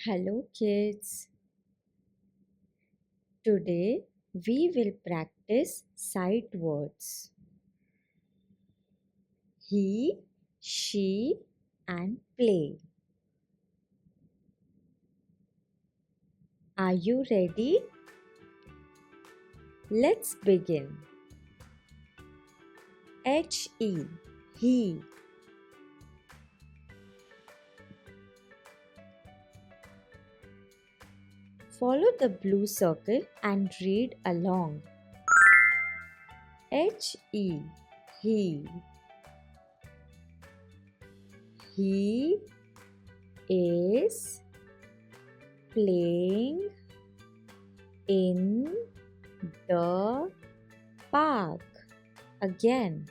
Hello, kids. Today we will practice sight words. He, she, and play. Are you ready? Let's begin. He, he. Follow the blue circle and read along. He, he. He is playing in the park. Again.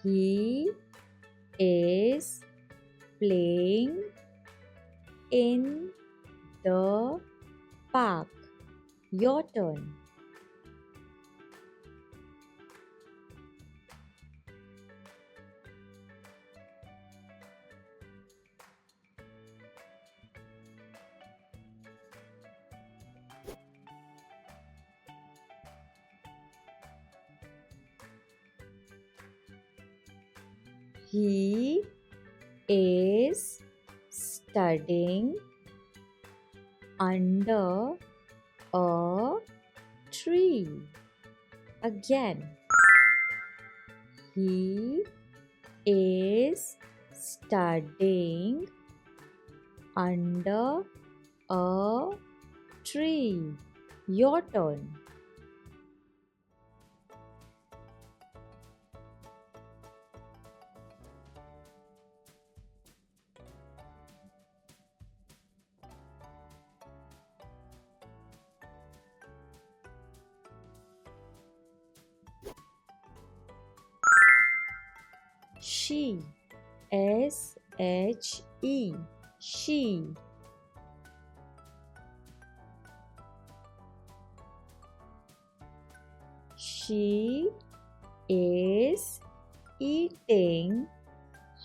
He is playing in the park. Your turn. He is studying under a tree. Again. He is studying under a tree. Your turn. She, S-H-E, she. She is eating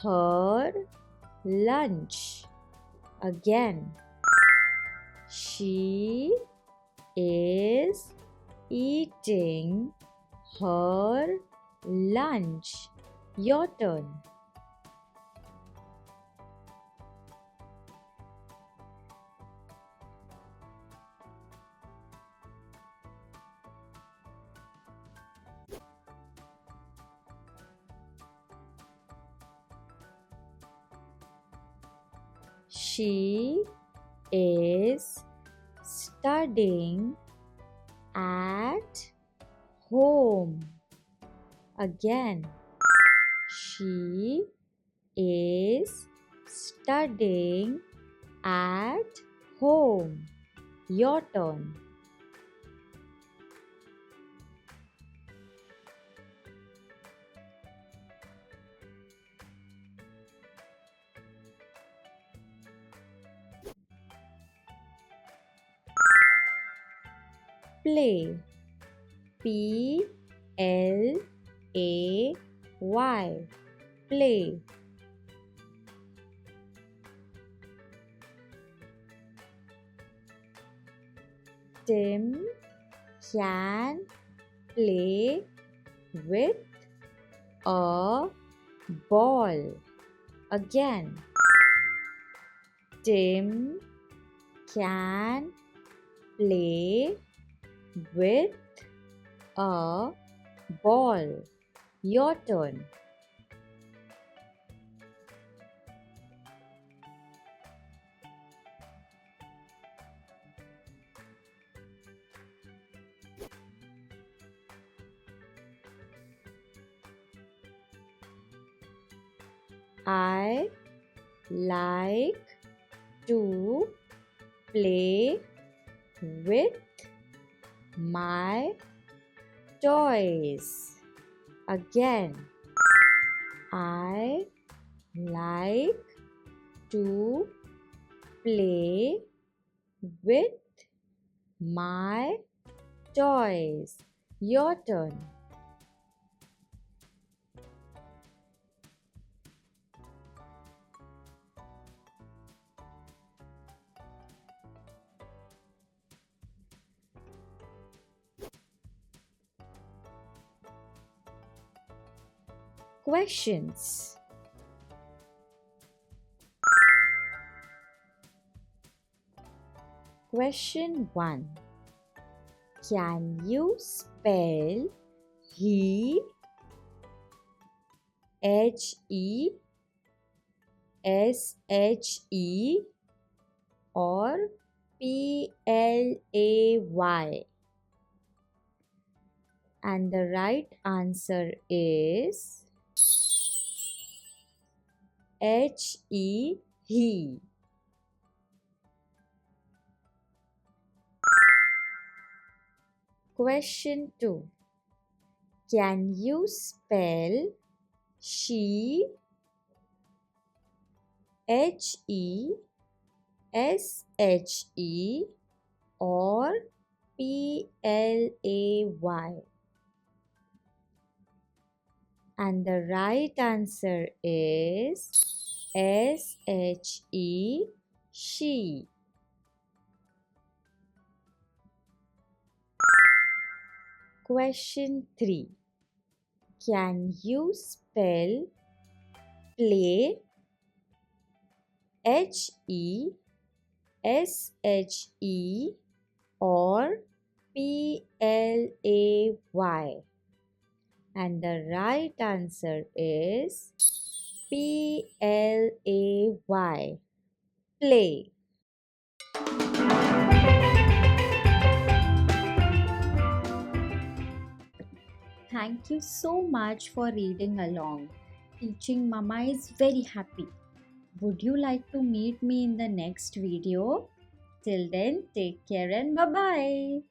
her lunch. Again. She is eating her lunch. Your turn. She is studying at home. Again. She is studying at home. Your turn. Play. P-L-A-Y. Play. Tim can play with a ball. Again. Tim can play with a ball. Your turn. I like to play with my toys. Again. I like to play with my toys. Your turn. Questions. Question 1. Can you spell he, He, She or Play? And the right answer is He. Question 2. Can you spell she, She, She or Play? And the right answer is She, she. Question 3. Can you spell play, He, She or Play? And the right answer is Play. Play. Thank you so much for reading along. Teaching Mama is very happy. Would you like to meet me in the next video? Till then, take care and bye-bye.